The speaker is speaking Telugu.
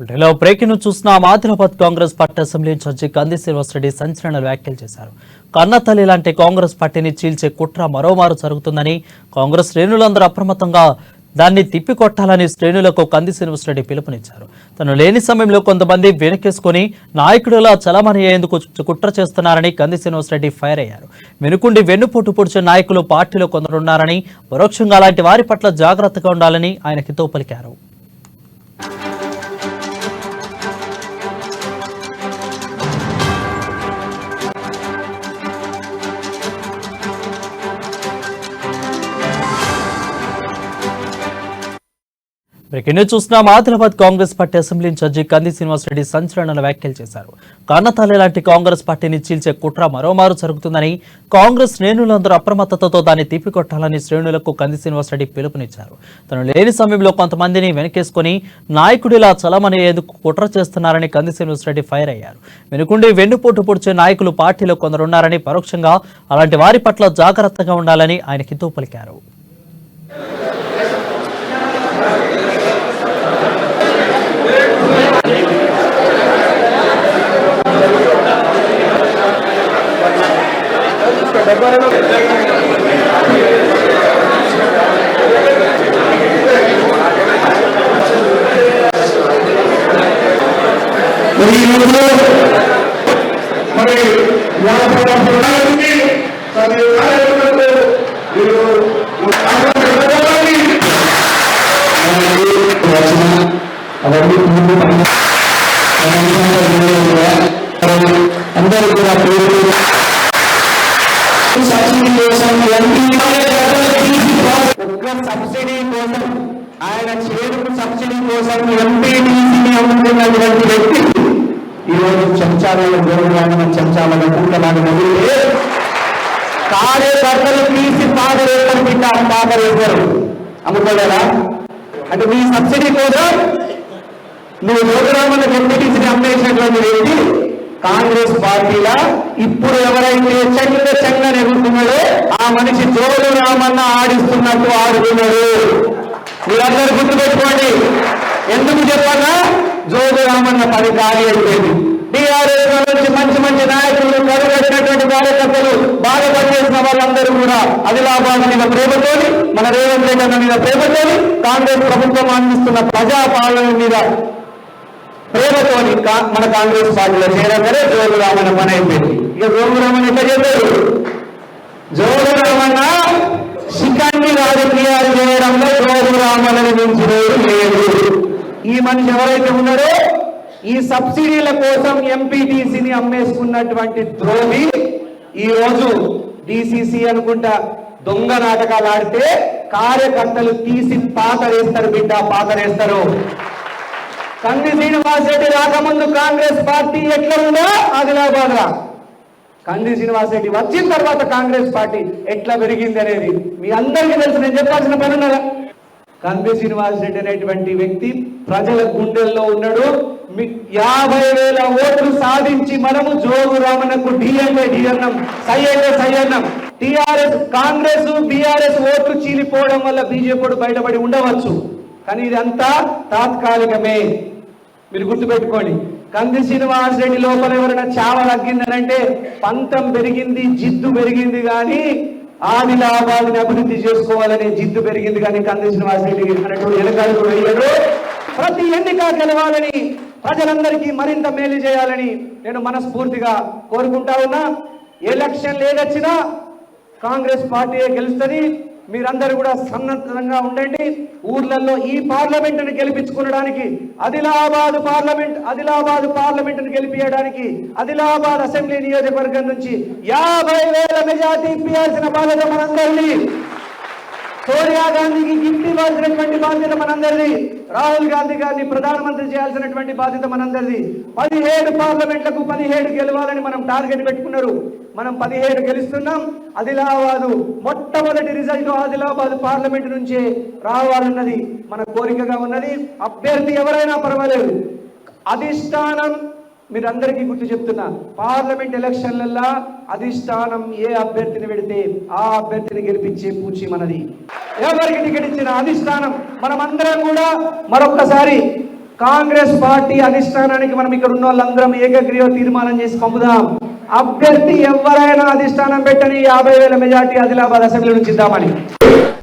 బ్రేకింగ్ చూసిన Adilabad Congress party assembly incharge Kandi Srinivasa Reddy సంచలన వ్యాఖ్యలు చేశారు. కన్నతల్లి లాంటి కాంగ్రెస్ పార్టీని చీల్చే కుట్ర మరోమారు జరుగుతుందని, కాంగ్రెస్ శ్రేణులందరూ అప్రమత్తంగా దాన్ని తిప్పికొట్టాలని శ్రేణులకు కంది శ్రీనివాసరెడ్డి పిలుపునిచ్చారు. తను లేని సమయంలో కొంతమంది వెనకేసుకుని నాయకుడిలా చలమని అయ్యేందుకు కుట్ర చేస్తున్నారని కంది శ్రీనివాసరెడ్డి ఫైర్ అయ్యారు. వెనుకుండి వెన్నుపోటు పొడిచే నాయకులు పార్టీలో కొందరున్నారని, పరోక్షంగా అలాంటి వారి పట్ల జాగ్రత్తగా ఉండాలని ఆయన హితవు పలికారు. బ్రేకింగ్ చూస్తున్నాం. Adilabad Congress party assembly incharge Kandi Srinivasa Reddy సంచలన వ్యాఖ్యలు చేశారు. కన్నతల్లి లాంటి కాంగ్రెస్ పార్టీని చీల్చే కుట్ర మరోమారు జరుగుతుందని, కాంగ్రెస్ శ్రేణులందరూ అప్రమత్తతతో దాన్ని తిప్పికొట్టాలని శ్రేణులకు కంది శ్రీనివాసరెడ్డి పిలుపునిచ్చారు. తను లేని సమయంలో కొంతమందిని వెనకేసుకుని నాయకుడిలా చలమనేందుకు కుట్ర చేస్తున్నారని కంది శ్రీనివాసరెడ్డి ఫైర్ అయ్యారు. వెనుకుండి వెన్నుపోటు పొడిచే నాయకులు పార్టీలో కొందరున్నారని, పరోక్షంగా అలాంటి వారి పట్ల జాగ్రత్తగా ఉండాలని ఆయన హితవు పలికారు. అందరూ కూడా సబ్సిడీ కోసం సబ్సిడీ కోసం ఆయన చేరుకు సబ్సిడీ కోసం ఎంపీటీసీని అమ్ముతున్నటువంటి వ్యక్తి ఈరోజు చెంచాలలో గోరుగాని చెంచాలలో కూటలాగా మొదలుతే కార్యకర్తలు తీసి పాదరేస్తారు బిడ్డ పాదరేస్తారు అమ్ముకోలేదా? అంటే మీ సబ్సిడీ కోసం నువ్వు గోరురామన్న ఎంపీటీసీని అమ్మేసినటువంటి వ్యక్తి కాంగ్రెస్ పార్టీలా ఇప్పుడు ఎవరైతే చెంగ ఎగురుతున్నాడో ఆ మనిషి జోలు రామన్న ఆడిస్తున్నట్టు ఆడుతున్నాడు. మీరందరూ గుర్తుపెట్టుకోండి. ఎందుకు చెప్పాలా? జోలు రామన్న పని ఖాళీ అయిపోయింది. టీఆర్ఎస్ నుంచి మంచి మంచి నాయకులు, కరుగట్టినటువంటి కార్యకర్తలు, బాగా పనిచేసిన వాళ్ళందరూ కూడా ఆదిలాబాద్ మీద ప్రేమతోని, మన రేవంత్ రెడ్డి అన్న మీద ప్రేమతోని, కాంగ్రెస్ ప్రభుత్వం అందిస్తున్న ప్రజాపాలన మీద ప్రేమతోని మన కాంగ్రెస్ పార్టీలో చేరగానే జోగు రామన్న పని అయిపోయింది. ఇక జోగు రామన్న ఎట్లా చెప్పారు? జోగు రామన్న శిఖండి రాజకీయాలు చేయడంలో జోగు రామన్నని మించినోడు లేదు. ఈ మనిషి ఎవరైతే ఉన్నారో ఈ సబ్సిడీల కోసం ఎంపీటీసీని అమ్మేసుకున్నటువంటి ద్రోహి ఈ రోజు డిసిసి అనుకుంటా దొంగ నాటకాలు ఆడితే కార్యకర్తలు తీసి పాతరేస్తారు బిడ్డ, పాతరేస్తారు. కంది శ్రీనివాసరెడ్డి రాకముందు కాంగ్రెస్ పార్టీ ఎట్లా ఉందో ఆదిలాబాద్ లా, కంది శ్రీనివాసరెడ్డి వచ్చిన తర్వాత కాంగ్రెస్ పార్టీ ఎట్లా పెరిగింది అనేది మీ అందరికీ తెలుసు. నేను చెప్పాల్సిన పని ఉన్నదా? కంది శ్రీనివాసరెడ్డి అనేటువంటి వ్యక్తి ప్రజల గుండెల్లో ఉన్నాడు. 50,000 ఓట్లు సాధించి మనము జోగు రామన్నకు డి అంటే డి అన్నాం, సై అంటే సై అన్నాం. టిఆర్ఎస్ కాంగ్రెస్ బీఆర్ఎస్ ఓట్లు చీలిపోవడం వల్ల బీజేపీ బయటపడి ఉండవచ్చు, కానీ ఇదంతా తాత్కాలికమే. మీరు గుర్తుపెట్టుకోండి. కంది శ్రీనివాసరెడ్డి లోపల ఎవరైనా చావ తగ్గిందనంటే పంతం పెరిగింది, జిద్దు పెరిగింది, కానీ ఆదిలాబాద్ని అభివృద్ధి చేసుకోవాలనే జిద్దు పెరిగింది. కానీ కంది శ్రీనివాసరెడ్డి అన్నట్టు వెనకాలకు వెయ్యడు. ప్రతి ఎన్నిక గెలవాలని, ప్రజలందరికీ మరింత మేలు చేయాలని నేను మనస్ఫూర్తిగా కోరుకుంటా ఉన్నా. ఎలక్షన్ ఏదొచ్చినా కాంగ్రెస్ పార్టీయే గెలుస్తుంది. మీరందరూ కూడా సన్నద్ధంగా ఉండండి. ఊర్లలో ఈ పార్లమెంటును గెలిపించుకోవడానికి, ఆదిలాబాద్ పార్లమెంటును గెలిపించడానికి, ఆదిలాబాద్ అసెంబ్లీ నియోజకవర్గం నుంచి 50,000 మెజార్టీ ఇప్పించాల్సిన బాధ్యత మనందరిది. సోనియా గాంధీకి గిఫ్ట్ ఇవ్వాల్సినటువంటి బాధ్యత మనందరిది. రాహుల్ గాంధీ గారిని ప్రధానమంత్రి చేయాల్సినటువంటి బాధ్యత మనందరిది. 17 పార్లమెంట్లకు 17 గెలవాలని మనం టార్గెట్ పెట్టుకున్నారు. మనం 17 గెలుస్తున్నాం. ఆదిలాబాద్ మొట్టమొదటి రిజల్ట్ ఆదిలాబాద్ పార్లమెంట్ నుంచే రావాలన్నది మన కోరికగా ఉన్నది. అభ్యర్థి ఎవరైనా పర్వాలేదు. అధిష్టానం మీరందరికీ గుర్తు చెప్తున్నా, పార్లమెంట్ ఎలక్షన్లల్లా అధిష్టానం ఏ అభ్యర్థిని పెడితే ఆ అభ్యర్థిని గెలిపించే పూచి మనది. ఎవరికి టికెట్ ఇచ్చిన అధిష్టానం మనమందరం కూడా మరొక్కసారి కాంగ్రెస్ పార్టీ అధిష్టానానికి మనం ఇక్కడ ఉన్న వాళ్ళందరం ఏకగ్రీవ తీర్మానం చేసి పంపుదాం. అభ్యర్థి ఎవరైనా అధిష్టానం పెట్టని 50,000 మెజార్టీ ఆదిలాబాద్ అసెంబ్లీ నుంచి ఇద్దామని.